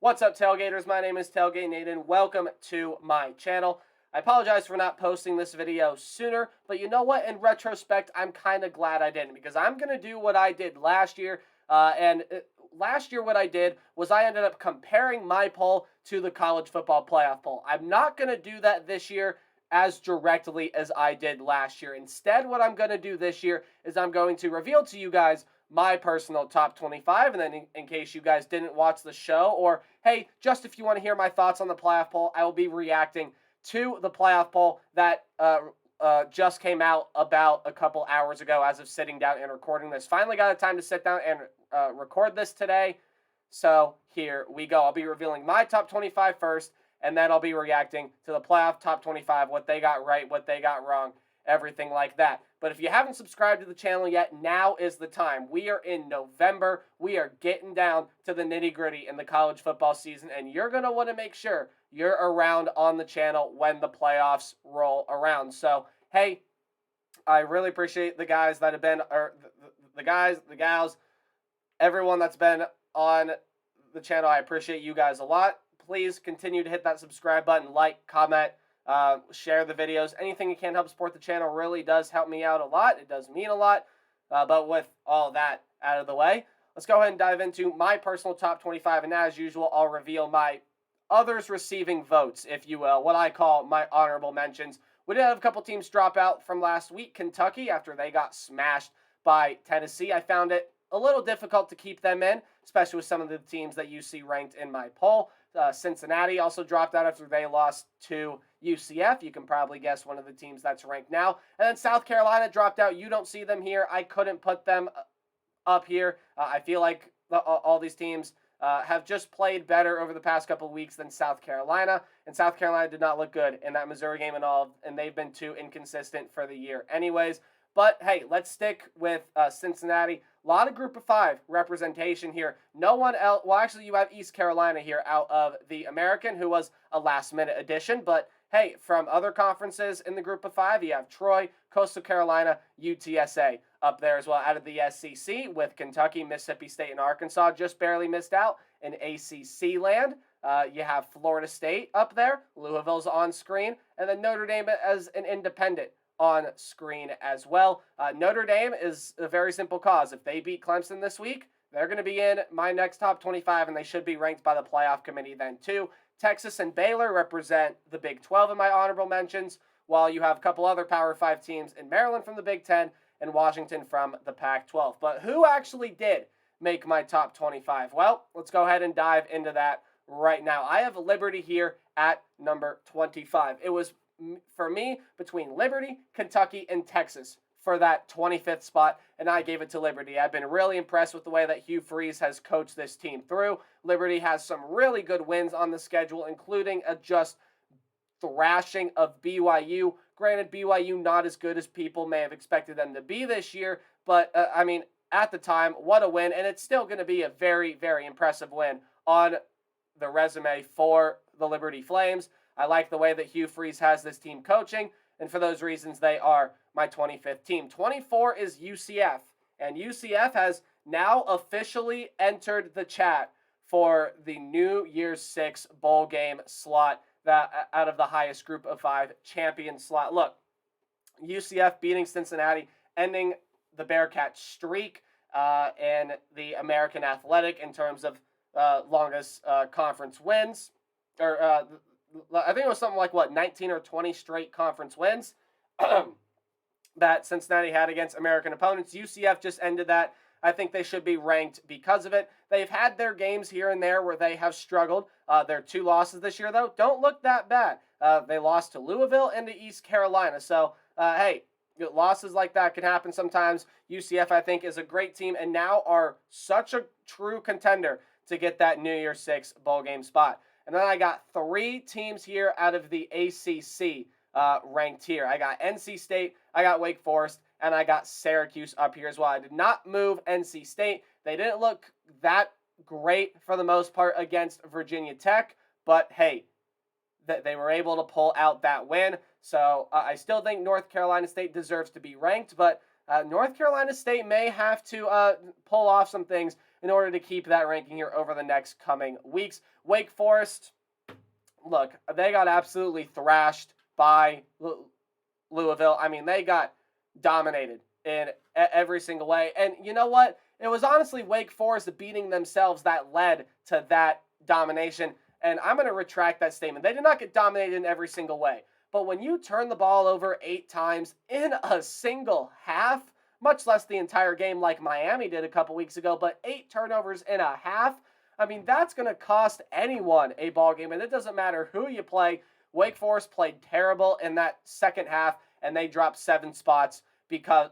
What's up, Tailgaters? My name is Tailgate Nathan. Welcome to my channel. I apologize for not posting this video sooner, but you know what? In retrospect, I'm kind of glad I didn't, because I'm going to do what I did last year. Last year what I did was I ended up comparing my poll to the college football playoff poll. I'm not going to do that this year as directly as I did last year. Instead, what I'm going to do this year is I'm going to reveal to you guys my personal top 25, and then in case you guys didn't watch the show, or hey, just if you want to hear my thoughts on the playoff poll, I will be reacting to the playoff poll that just came out about a couple hours ago as of sitting down and recording this. Finally got the time to sit down and record this today, so here we go. I'll be revealing my top 25 first, and then I'll be reacting to the playoff top 25, what they got right, what they got wrong, everything like that. But if you haven't subscribed to the channel yet, now is the time. We are in November. We are getting down to the nitty-gritty in the college football season, and you're going to want to make sure you're around on the channel when the playoffs roll around. So, hey, I really appreciate the guys that have been, or the guys, the gals, everyone that's been on the channel. I appreciate you guys a lot. Please continue to hit that subscribe button, like, comment, share the videos. Anything you can help support the channel really does help me out a lot. It does mean a lot. But with all that out of the way, let's go ahead and dive into my personal top 25. And as usual, I'll reveal my others receiving votes, if you will, what I call my honorable mentions. We did have a couple teams drop out from last week. Kentucky, after they got smashed by Tennessee, I found it a little difficult to keep them in, especially with some of the teams that you see ranked in my poll. Cincinnati also dropped out after they lost to UCF. You can probably guess one of the teams that's ranked now. And then South Carolina dropped out. You don't see them here. I couldn't put them up here. I feel like all these teams have just played better over the past couple of weeks than South Carolina. And South Carolina did not look good in that Missouri game at all, and they've been too inconsistent for the year anyways. But hey, let's stick with Cincinnati. A lot of Group of 5 representation here. No one else. Well, actually, you have East Carolina here out of the American, who was a last-minute addition. But hey, from other conferences in the Group of 5, you have Troy, Coastal Carolina, UTSA up there as well. Out of the SEC, with Kentucky, Mississippi State, and Arkansas just barely missed out in ACC land. You have Florida State up there. Louisville's on screen. And then Notre Dame as an independent on screen as well. Notre Dame is a very simple cause. If they beat Clemson this week, they're going to be in my next top 25, and they should be ranked by the playoff committee then too. Texas and Baylor represent the Big 12 in my honorable mentions, while you have a couple other Power 5 teams in Maryland from the Big 10 and Washington from the Pac-12. But who actually did make my top 25? Well, let's go ahead and dive into that right now. I have Liberty here at number 25. It was, for me, between Liberty, Kentucky, and Texas for that 25th spot, and I gave it to Liberty. I've been really impressed with the way that Hugh Freeze has coached this team through. Liberty has some really good wins on the schedule, including a just thrashing of BYU. Granted, BYU not as good as people may have expected them to be this year, but I mean, at the time, what a win, and it's still going to be a very, very impressive win on the resume for the Liberty Flames. I like the way that Hugh Freeze has this team coaching, and for those reasons, they are my 25th team. 24 is UCF, and UCF has now officially entered the chat for the New Year's 6 bowl game slot, that out of the highest Group of 5 champion slot. Look, UCF beating Cincinnati, ending the Bearcat streak in the American Athletic in terms of longest conference wins, or I think it was something like, 19 or 20 straight conference wins that Cincinnati had against American opponents. UCF just ended that. I think they should be ranked because of it. They've had their games here and there where they have struggled. Their 2 losses this year, though, don't look that bad. They lost to Louisville and to East Carolina. So, hey, losses like that can happen sometimes. UCF, I think, is a great team and now are such a true contender to get that New Year's 6 bowl game spot. And then I got 3 teams here out of the ACC ranked here. I got NC State, I got Wake Forest, and I got Syracuse up here as well. I did not move NC State. They didn't look that great for the most part against Virginia Tech, but hey, they were able to pull out that win. So I still think North Carolina State deserves to be ranked, but North Carolina State may have to pull off some things in order to keep that ranking here over the next coming weeks. Wake Forest, look, they got absolutely thrashed by Louisville. I mean, they got dominated in every single way. And you know what? It was honestly Wake Forest beating themselves that led to that domination. And I'm going to retract that statement. They did not get dominated in every single way. But when you turn the ball over 8 times in a single half, much less the entire game like Miami did a couple weeks ago, but 8 turnovers in a half, I mean, that's going to cost anyone a ball game. And it doesn't matter who you play. Wake Forest played terrible in that second half, and they dropped 7 spots because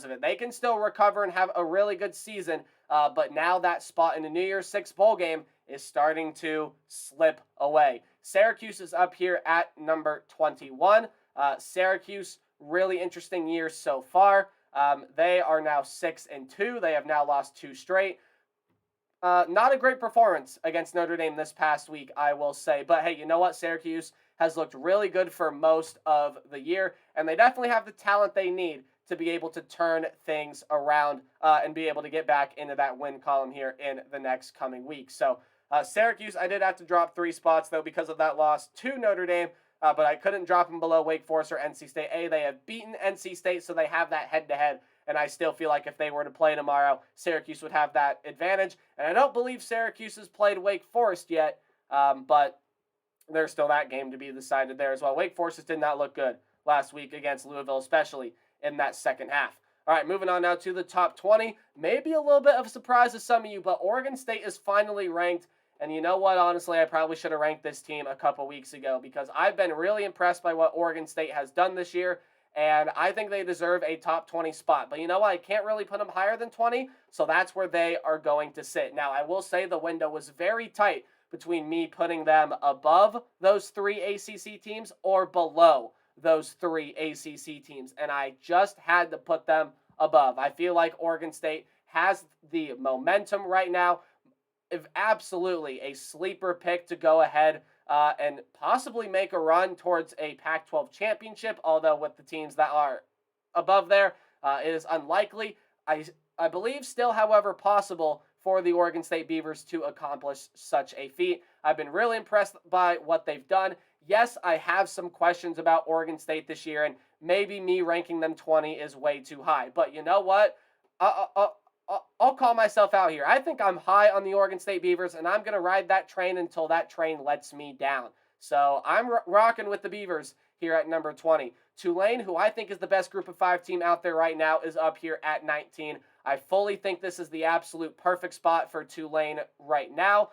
of it. They can still recover and have a really good season, but now that spot in the New Year's Six bowl game is starting to slip away. Syracuse is up here at number 21. Syracuse, really interesting year so far. They are now 6-2. They have now lost 2 straight. Not a great performance against Notre Dame this past week, I will say. But hey, you know what? Syracuse has looked really good for most of the year, and they definitely have the talent they need to be able to turn things around and be able to get back into that win column here in the next coming week. So Syracuse, I did have to drop 3 spots, though, because of that loss to Notre Dame, but I couldn't drop them below Wake Forest or NC State. They have beaten NC State, so they have that head-to-head, and I still feel like if they were to play tomorrow, Syracuse would have that advantage. And I don't believe Syracuse has played Wake Forest yet, but there's still that game to be decided there as well. Wake Forest did not look good last week against Louisville, especially in that second half. All right, moving on now to the top 20. Maybe a little bit of a surprise to some of you, but Oregon State is finally ranked. And you know what? Honestly, I probably should have ranked this team a couple weeks ago because I've been really impressed by what Oregon State has done this year, and I think they deserve a top 20 spot. But you know what? I can't really put them higher than 20, so that's where they are going to sit. Now, I will say the window was very tight between me putting them above those 3 ACC teams or below those 3 ACC teams, and I just had to put them above. I feel like Oregon State has the momentum right now. If absolutely a sleeper pick to go ahead and possibly make a run towards a Pac-12 championship, although with the teams that are above there, it is unlikely. I believe still, however, possible for the Oregon State Beavers to accomplish such a feat. I've been really impressed by what they've done. Yes, I have some questions about Oregon State this year, and maybe me ranking them 20 is way too high. But you know what? I'll call myself out here. I think I'm high on the Oregon State Beavers, and I'm going to ride that train until that train lets me down. So I'm rocking with the Beavers here at number 20. Tulane, who I think is the best group of 5 team out there right now, is up here at 19. I fully think this is the absolute perfect spot for Tulane right now.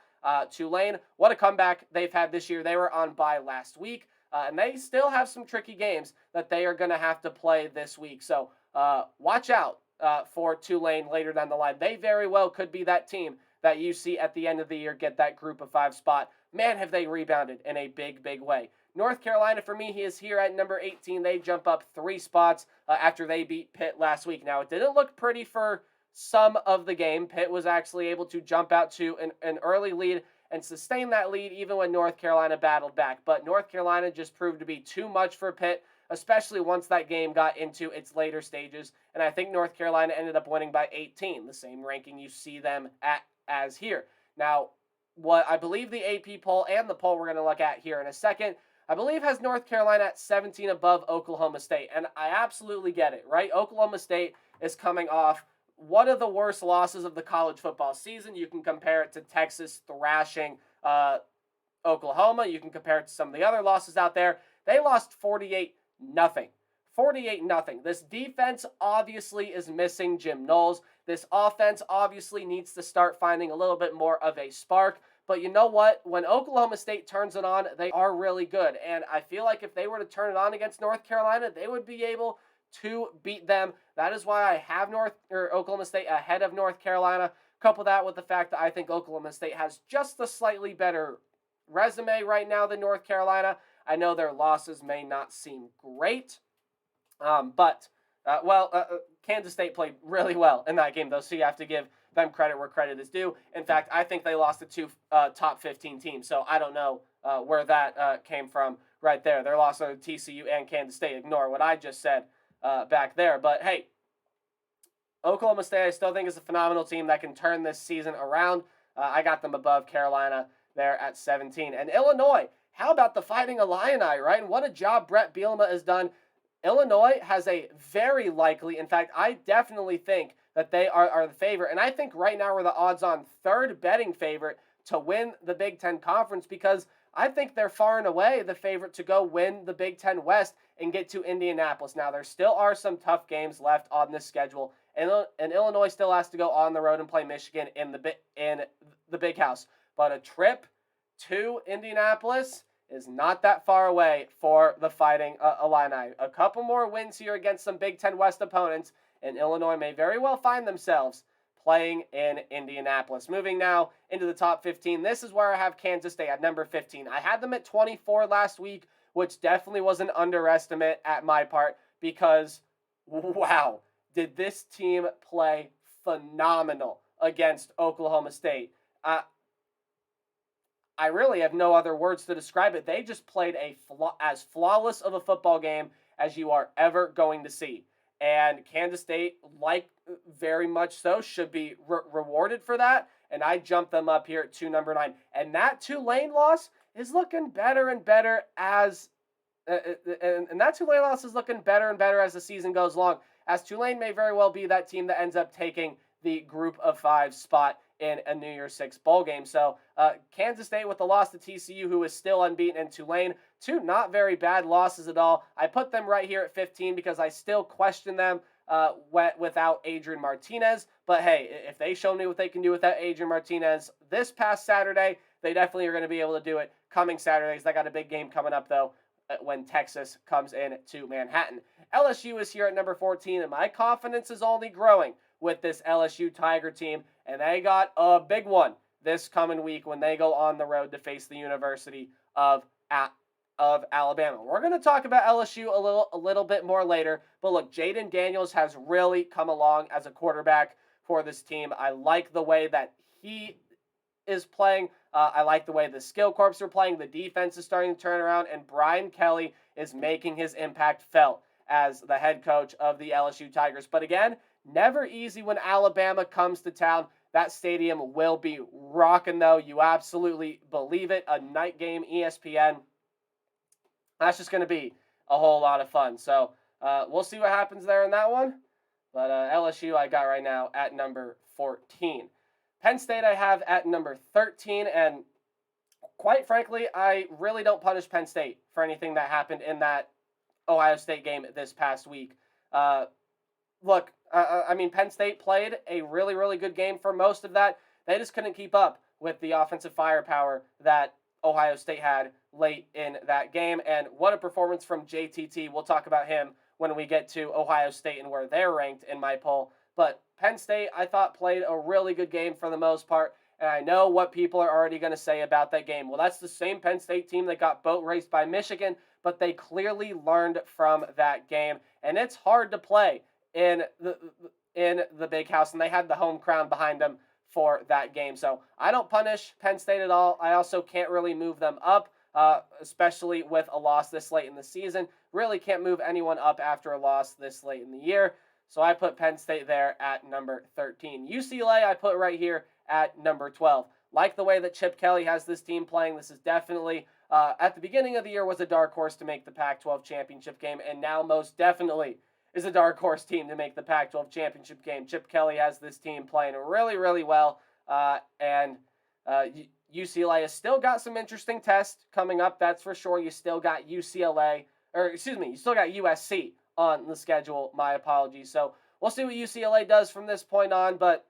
Tulane, what a comeback they've had this year. They were on bye last week, and they still have some tricky games that they are going to have to play this week. So watch out for Tulane later down the line. They very well could be that team that you see at the end of the year get that group of 5 spot. Man, have they rebounded in a big, big way. North Carolina, for me, he is here at number 18. They jump up 3 spots after they beat Pitt last week. Now, it didn't look pretty for some of the game. Pitt was actually able to jump out to an early lead and sustain that lead even when North Carolina battled back. But North Carolina just proved to be too much for Pitt, especially once that game got into its later stages. And I think North Carolina ended up winning by 18, the same ranking you see them at as here. Now, what I believe the AP poll and the poll we're going to look at here in a second, I believe has North Carolina at 17 above Oklahoma State. And I absolutely get it, right? Oklahoma State is coming off one of the worst losses of the college football season. You can compare it to Texas thrashing Oklahoma. You can compare it to some of the other losses out there. They lost 48-0. 48-0. This defense obviously is missing Jim Knowles. This offense obviously needs to start finding a little bit more of a spark. But you know what? When Oklahoma State turns it on, they are really good. And I feel like if they were to turn it on against North Carolina, they would be able to beat them. That is why I have Oklahoma State ahead of North Carolina. Couple that with the fact that I think Oklahoma State has just a slightly better resume right now than North Carolina. I know their losses may not seem great, but Kansas State played really well in that game, though, so you have to give them credit where credit is due. In fact, I think they lost to 2 top 15 teams, so I don't know where that came from right there. Their loss to TCU and Kansas State. Ignore what I just said back there. But, hey, Oklahoma State, I still think, is a phenomenal team that can turn this season around. I got them above Carolina there at 17. And Illinois, how about the Fighting Illini, right? And what a job Brett Bielema has done. Illinois has a very likely, in fact, I definitely think that they are the favorite. And I think right now we're the odds-on third betting favorite to win the Big Ten Conference, because I think they're far and away the favorite to go win the Big Ten West and get to Indianapolis. Now, there still are some tough games left on this schedule, and Illinois still has to go on the road and play Michigan in the Big House. But a trip to Indianapolis is not that far away for the Fighting Illini. A couple more wins here against some Big Ten West opponents, and Illinois may very well find themselves playing in Indianapolis. Moving now into the top 15. This is where I have Kansas State at number 15. I had them at 24 last week, which definitely was an underestimate at my part, because, wow, did this team play phenomenal against Oklahoma State. I really have no other words to describe it. They just played as flawless of a football game as you are ever going to see. And Kansas State, like very much so, should be rewarded for that. And I jumped them up here to number 9. And that Tulane loss is looking better and better as that Tulane loss is looking better and better as the season goes along, as Tulane may very well be that team that ends up taking the Group of 5 spot in a New Year's Six bowl game. So Kansas State with the loss to TCU, who is still unbeaten, and Tulane, 2 not very bad losses at all. I put them right here at 15 because I still question them without Adrian Martinez. But hey, if they show me what they can do without Adrian Martinez this past Saturday, they definitely are going to be able to do it coming Saturdays. They got a big game coming up, though, when Texas comes in to Manhattan. LSU is here at number 14, and my confidence is only growing with this LSU Tiger team, and they got a big one this coming week when they go on the road to face the University of Alabama. We're going to talk about LSU a little bit more later, but look, Jaden Daniels has really come along as a quarterback for this team. I like the way that he is playing. I like the way the skill corps are playing. The defense is starting to turn around, and Brian Kelly is making his impact felt as the head coach of the LSU Tigers. But again, never easy when Alabama comes to town. That stadium will be rocking, though. You absolutely believe it. A night game, ESPN. That's just going to be a whole lot of fun. So we'll see what happens there in that one. But LSU I got right now at number 14. Penn State I have at number 13. And quite frankly, I really don't punish Penn State for anything that happened in that Ohio State game this past week. Look, I mean, Penn State played a really, really good game for most of that. They just couldn't keep up with the offensive firepower that Ohio State had late in that game. And what a performance from JTT. We'll talk about him when we get to Ohio State and where they're ranked in my poll. But Penn State, I thought, played a really good game for the most part. And I know what people are already going to say about that game. Well, that's the same Penn State team that got boat raced by Michigan, but they clearly learned from that game. And it's hard to play in the Big House, and they had the home crowd behind them for that game. So I don't punish Penn State at all. I also can't really move them up, especially with a loss this late in the season. Really can't move anyone up after a loss this late in the year. So I put Penn State there at number 13. UCLA I put right here at number 12. Like the way that Chip Kelly has this team playing, this is definitely, at the beginning of the year, was a dark horse to make the Pac-12 championship game, and now most definitely is a dark horse team to make the Pac-12 championship game. Chip Kelly has this team playing really, really well, and UCLA has still got some interesting tests coming up, that's for sure. You still got you still got USC on the schedule, my apologies. So we'll see what UCLA does from this point on, but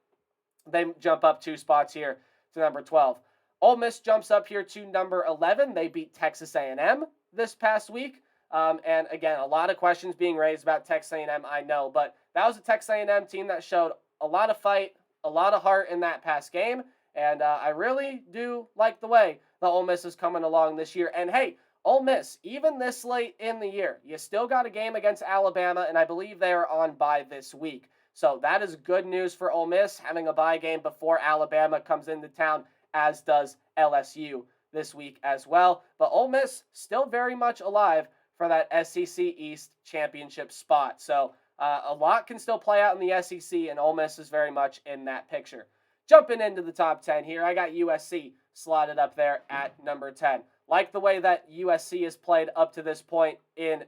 they jump up 2 spots here to number 12. Ole Miss jumps up here to number 11. They beat Texas A&M this past week. And again, a lot of questions being raised about Texas A&M, I know, but that was a Texas A&M team that showed a lot of fight, a lot of heart in that past game, and I really do like the way the Ole Miss is coming along this year. And hey, Ole Miss, even this late in the year, you still got a game against Alabama, and I believe they are on bye this week. So that is good news for Ole Miss, having a bye game before Alabama comes into town, as does LSU this week as well. But Ole Miss still very much alive for that SEC East championship spot. So A lot can still play out in the SEC, and Ole Miss is very much in that picture. Jumping into the top 10 here, I got USC slotted up there at number 10. Like the way that USC has played up to this point in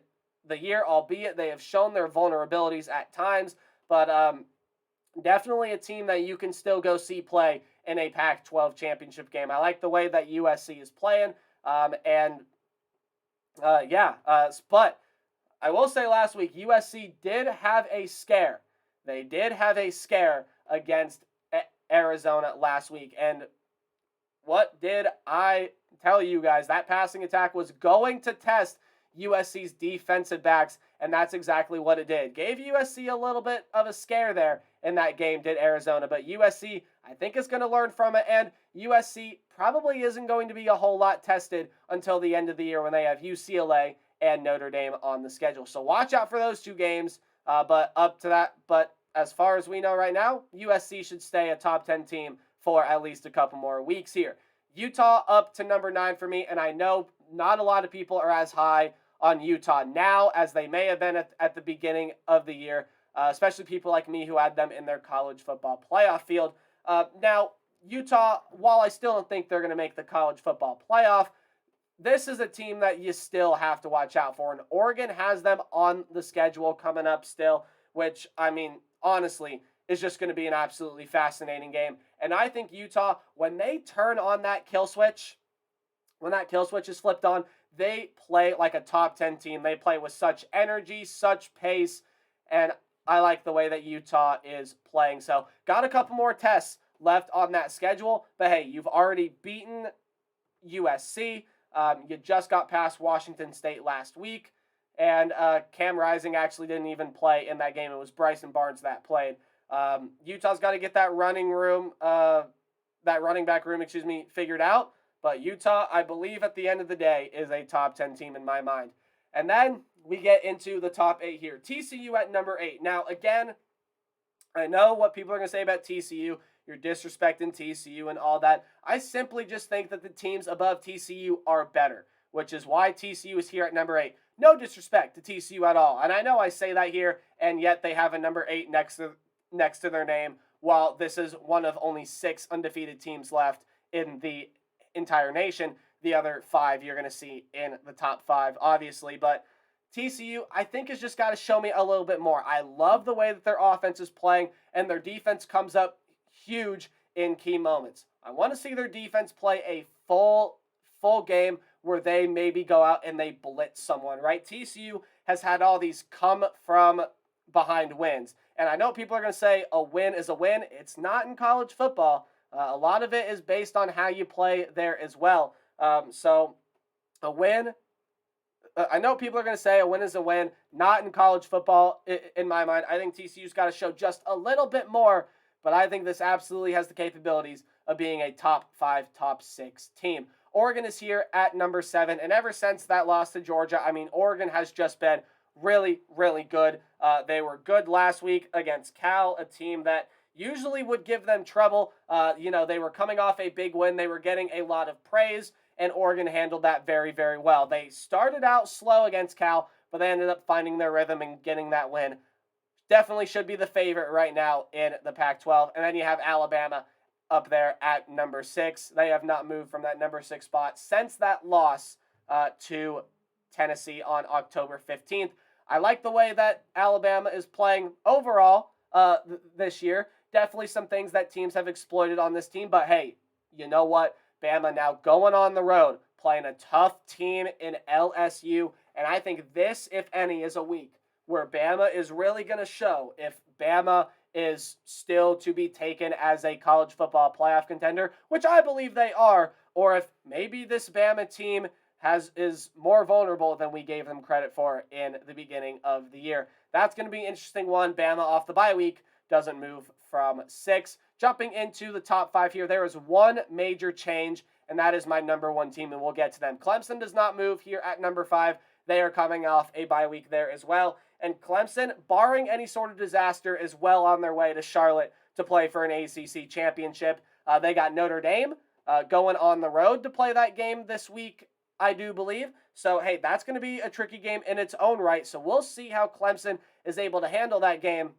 the year, albeit they have shown their vulnerabilities at times, but definitely a team that you can still go see play in a Pac-12 championship game. I like the way that USC is playing, but I will say last week, USC did have a scare. They did have a scare against Arizona last week. And what did I tell you guys? That passing attack was going to test USC's defensive backs, and that's exactly what it did. Gave USC a little bit of a scare there in that game, did Arizona. But USC, I think, is going to learn from it, and USC probably isn't going to be a whole lot tested until the end of the year when they have UCLA and Notre Dame on the schedule. So watch out for those two games, but as far as we know right now, USC should stay a top 10 team for at least a couple more weeks here. Utah up to number 9 for me, and I know not a lot of people are as high on Utah now as they may have been at the beginning of the year, especially people like me who had them in their college football playoff field. Now, Utah, while I still don't think they're going to make the college football playoff, this is a team that you still have to watch out for, and Oregon has them on the schedule coming up still, which, I mean, honestly, is just going to be an absolutely fascinating game. And I think Utah, when they turn on that kill switch, when that kill switch is flipped on, they play like a top 10 team. They play with such energy, such pace, and I like the way that Utah is playing. So, got a couple more tests left on that schedule, but hey, you've already beaten USC. You just got past Washington State last week, and Cam Rising actually didn't even play in that game. It was Bryson Barnes that played. Utah's got to get that running back room, figured out. But Utah, I believe at the end of the day, is a top 10 team in my mind. And then we get into the top 8 here. TCU at number 8. Now, again, I know what people are going to say about TCU. You're disrespecting TCU and all that. I simply just think that the teams above TCU are better, which is why TCU is here at number 8. No disrespect to TCU at all. And I know I say that here, and yet they have a number 8 next to their name, while this is one of only 6 undefeated teams left in the entire nation. The other 5 you're going to see in the top 5, obviously. But TCU, I think, has just got to show me a little bit more. I love the way that their offense is playing, and their defense comes up huge in key moments. I want to see their defense play a full game where they maybe go out and they blitz someone, right? TCU has had all these come from behind wins. And I know people are going to say a win is a win. It's not in college football. A lot of it is based on how you play there as well. So a win, I know people are going to say a win is a win. Not in college football, in my mind. I think TCU's got to show just a little bit more, but I think this absolutely has the capabilities of being a top 5, top 6 team. Oregon is here at number 7, and ever since that loss to Georgia, I mean, Oregon has just been really, really good. They were good last week against Cal, a team that usually would give them trouble. They were coming off a big win. They were getting a lot of praise, and Oregon handled that very, very well. They started out slow against Cal, but they ended up finding their rhythm and getting that win. Definitely should be the favorite right now in the Pac-12. And then you have Alabama up there at number 6. They have not moved from that number 6 spot since that loss to Tennessee on October 15th. I like the way that Alabama is playing overall this year. Definitely some things that teams have exploited on this team. But hey, you know what? Bama now going on the road, playing a tough team in LSU. And I think this, if any, is a week where Bama is really going to show if Bama is still to be taken as a college football playoff contender, which I believe they are, or if maybe this Bama team is more vulnerable than we gave them credit for in the beginning of the year. That's going to be an interesting one. Bama off the bye week doesn't move from 6. Jumping into the top 5 here, there is one major change, and that is my number 1 team, and we'll get to them. Clemson does not move here at number 5. They are coming off a bye week there as well. And Clemson, barring any sort of disaster, is well on their way to Charlotte to play for an ACC championship. They got Notre Dame going on the road to play that game this week, I do believe. So, hey, that's going to be a tricky game in its own right. So we'll see how Clemson is able to handle that game.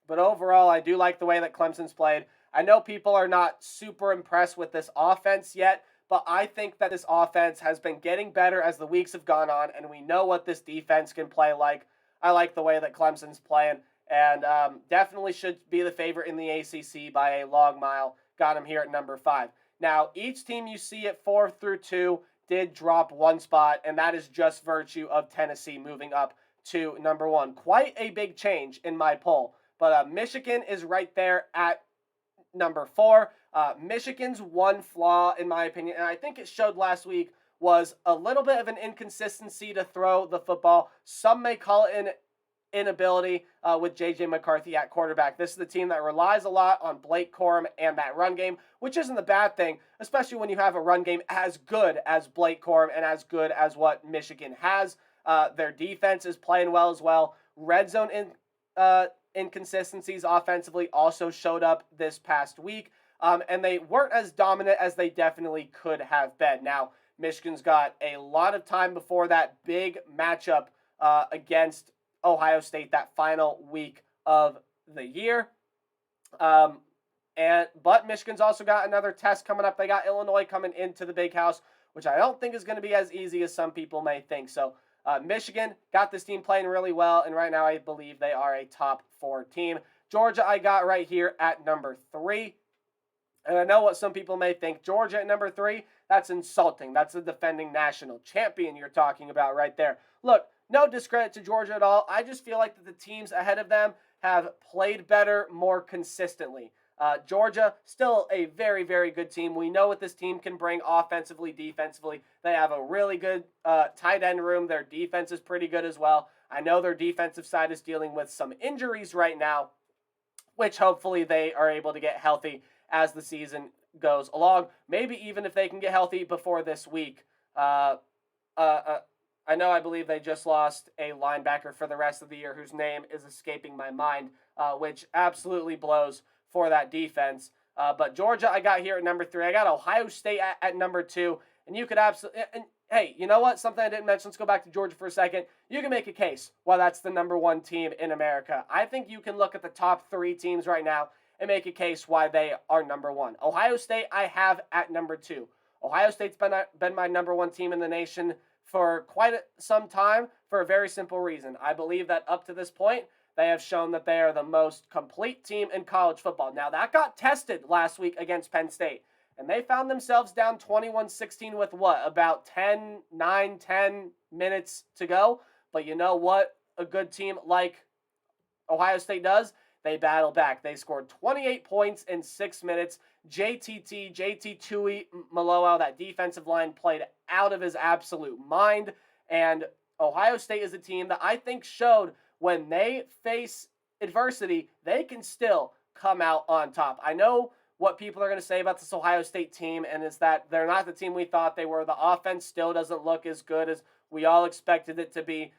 But overall, I do like the way that Clemson's played. I know people are not super impressed with this offense yet, but I think that this offense has been getting better as the weeks have gone on, and we know what this defense can play like. I like the way that Clemson's playing, and definitely should be the favorite in the ACC by a long mile. Got him here at number 5. Now, each team you see at 4 through 2 did drop one spot, and that is just virtue of Tennessee moving up to number 1. Quite a big change in my poll. But Michigan is right there at number 4. Michigan's one flaw, in my opinion, and I think it showed last week, was a little bit of an inconsistency to throw the football. Some may call it an inability with J.J. McCarthy at quarterback. This is the team that relies a lot on Blake Corum and that run game, which isn't a bad thing, especially when you have a run game as good as Blake Corum and as good as what Michigan has. Their defense is playing well as well. Red zone inconsistencies offensively also showed up this past week, and they weren't as dominant as they definitely could have been. Now, Michigan's got a lot of time before that big matchup against Ohio State, that final week of the year. But Michigan's also got another test coming up. They got Illinois coming into the Big House, which I don't think is going to be as easy as some people may think. So Michigan got this team playing really well, and right now I believe they are a top 4 team. Georgia I got right here at number 3. And I know what some people may think. Georgia at number 3, that's insulting. That's the defending national champion you're talking about right there. Look, no discredit to Georgia at all. I just feel like that the teams ahead of them have played better more consistently. Georgia, still a very, very good team. We know what this team can bring offensively, defensively. They have a really good tight end room. Their defense is pretty good as well. I know their defensive side is dealing with some injuries right now, which hopefully they are able to get healthy as the season goes along. Maybe even if they can get healthy before this week. I know I believe they just lost a linebacker for the rest of the year whose name is escaping my mind, which absolutely blows for that defense. But Georgia I got here at number 3. I got Ohio State at number 2. And you could absolutely... Hey, you know what? Something I didn't mention. Let's go back to Georgia for a second. You can make a case why that's the number 1 team in America. I think you can look at the top 3 teams right now and make a case why they are number 1. Ohio State I have at number 2. Ohio State's been my number 1 team in the nation for quite some time for a very simple reason. I believe that up to this point, they have shown that they are the most complete team in college football. Now, that got tested last week against Penn State, and they found themselves down 21-16 with what? About 10 minutes to go. But you know what a good team like Ohio State does? They battle back. They scored 28 points in 6 minutes. JT Tui Maloa, that defensive line, played out of his absolute mind. And Ohio State is a team that I think showed when they face adversity, they can still come out on top. I know what people are going to say about this Ohio State team, and it's that they're not the team we thought they were. The offense still doesn't look as good as we all expected it to be.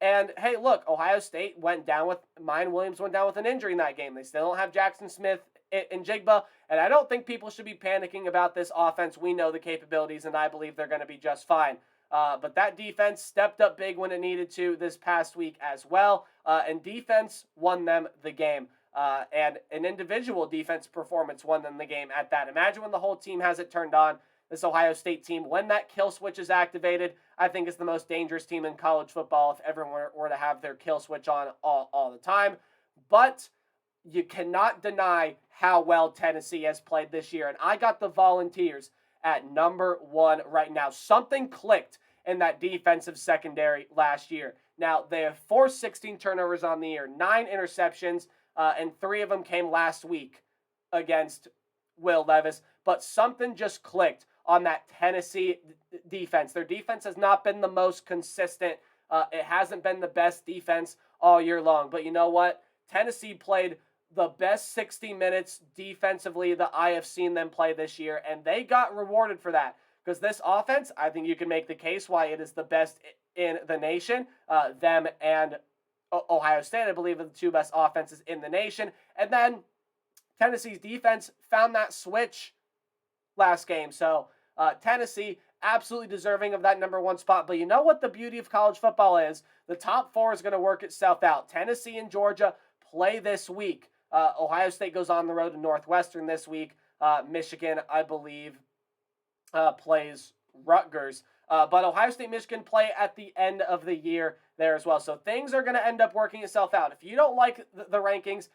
And, hey, look, Ohio State Mayan Williams went down with an injury in that game. They still don't have Jackson Smith and Jigba, and I don't think people should be panicking about this offense. We know the capabilities, and I believe they're going to be just fine. But that defense stepped up big when it needed to this past week as well, and defense won them the game. And an individual defense performance won them the game at that. Imagine when the whole team has it turned on. This Ohio State team, when that kill switch is activated, I think is the most dangerous team in college football if everyone were to have their kill switch on all the time. But you cannot deny how well Tennessee has played this year. And I got the Volunteers at number 1 right now. Something clicked in that defensive secondary last year. Now, they have forced 16 turnovers on the year, 9 interceptions, and 3 of them came last week against Will Levis. But something just clicked on that Tennessee defense. Their defense has not been the most consistent. It hasn't been the best defense all year long. But you know what? Tennessee played the best 60 minutes defensively that I have seen them play this year, and they got rewarded for that. Because this offense, I think you can make the case why it is the best in the nation. Them and Ohio State, I believe, are the 2 best offenses in the nation. And then Tennessee's defense found that switch last game. So Tennessee, absolutely deserving of that number 1 spot. But you know what the beauty of college football is? The top 4 is going to work itself out. Tennessee and Georgia play this week. Ohio State goes on the road to Northwestern this week. Michigan, I believe, plays Rutgers. But Ohio State, Michigan play at the end of the year there as well. So things are going to end up working itself out. If you don't like the rankings,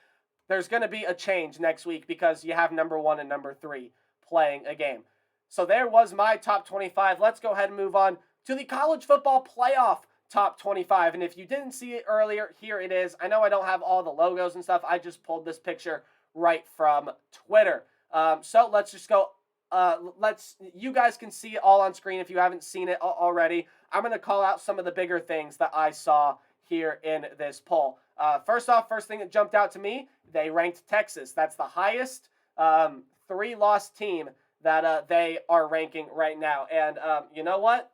there's going to be a change next week because you have number 1 and number 3 playing a game. So there was my top 25. Let's go ahead and move on to the college football playoff top 25. And if you didn't see it earlier, here it is. I know I don't have all the logos and stuff. I just pulled this picture right from Twitter. So let's just go. You guys can see it all on screen if you haven't seen it already. I'm going to call out some of the bigger things that I saw here in this poll. First thing that jumped out to me, they ranked Texas. That's the highest 3-loss team that they are ranking right now. And you know what?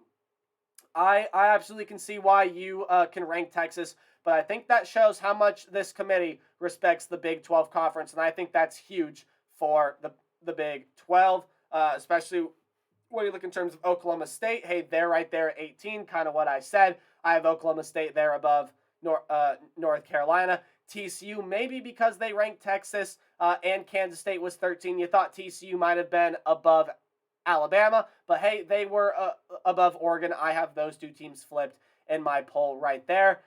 I absolutely can see why you can rank Texas, but I think that shows how much this committee respects the Big 12 Conference, and I think that's huge for the Big 12, especially when you look in terms of Oklahoma State. Hey, they're right there at 18, kind of what I said. I have Oklahoma State there above North Carolina. TCU, maybe because they ranked Texas and Kansas State was 13. You thought TCU might have been above Alabama, but hey, they were above Oregon. I have those 2 teams flipped in my poll right there.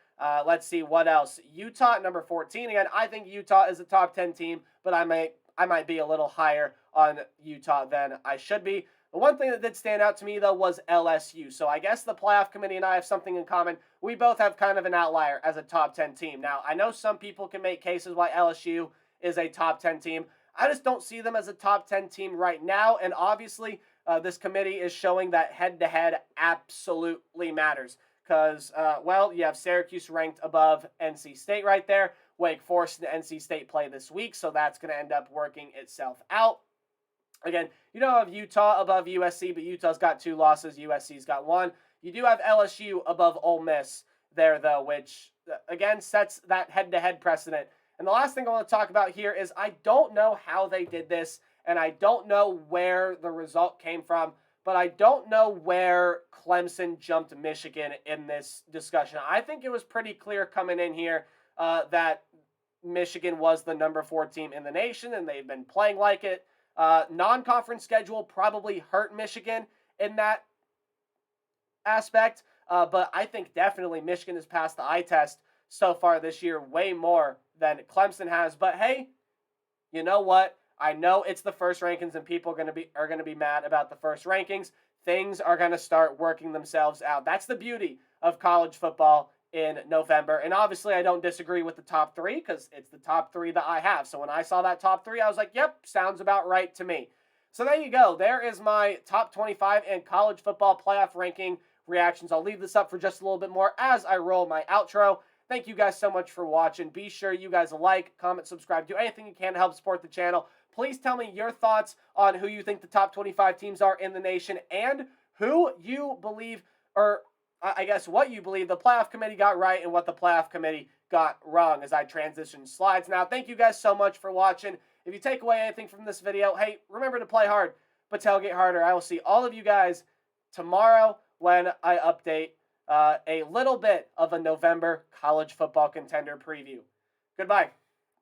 Let's see what else. Utah at number 14. Again, I think Utah is a top 10 team, but I might be a little higher on Utah than I should be. The one thing that did stand out to me, though, was LSU. So I guess the playoff committee and I have something in common. We both have kind of an outlier as a top 10 team. Now, I know some people can make cases why LSU is a top 10 team. I just don't see them as a top 10 team right now. And obviously, this committee is showing that head-to-head absolutely matters. Because, well, you have Syracuse ranked above NC State right there. Wake Forest and NC State play this week, so that's going to end up working itself out. Again, you don't have Utah above USC, but Utah's got 2 losses. USC's got 1. You do have LSU above Ole Miss there, though, which, again, sets that head-to-head precedent. And the last thing I want to talk about here is I don't know how they did this, and I don't know where the result came from, but I don't know where Clemson jumped Michigan in this discussion. I think it was pretty clear coming in here that Michigan was the number 4 team in the nation, and they've been playing like it. Non-conference schedule probably hurt Michigan in that aspect, but I think definitely Michigan has passed the eye test so far this year way more than Clemson has. But hey, you know what? I know it's the first rankings, and people are gonna be mad about the first rankings. Things are gonna start working themselves out. That's the beauty of college football in November. And obviously, I don't disagree with the top 3 because it's the top 3 that I have. So when I saw that top 3, I was like, yep, sounds about right to me. So there you go. There is my top 25 and college football playoff ranking reactions. I'll leave this up for just a little bit more as I roll my outro. Thank you guys so much for watching. Be sure you guys like, comment, subscribe, do anything you can to help support the channel. Please tell me your thoughts on who you think the top 25 teams are in the nation and who you believe, or I guess what you believe the playoff committee got right and what the playoff committee got wrong as I transition slides. Now, thank you guys so much for watching. If you take away anything from this video, hey, remember to play hard, but tailgate harder. I will see all of you guys tomorrow when I update a little bit of a November college football contender preview. Goodbye.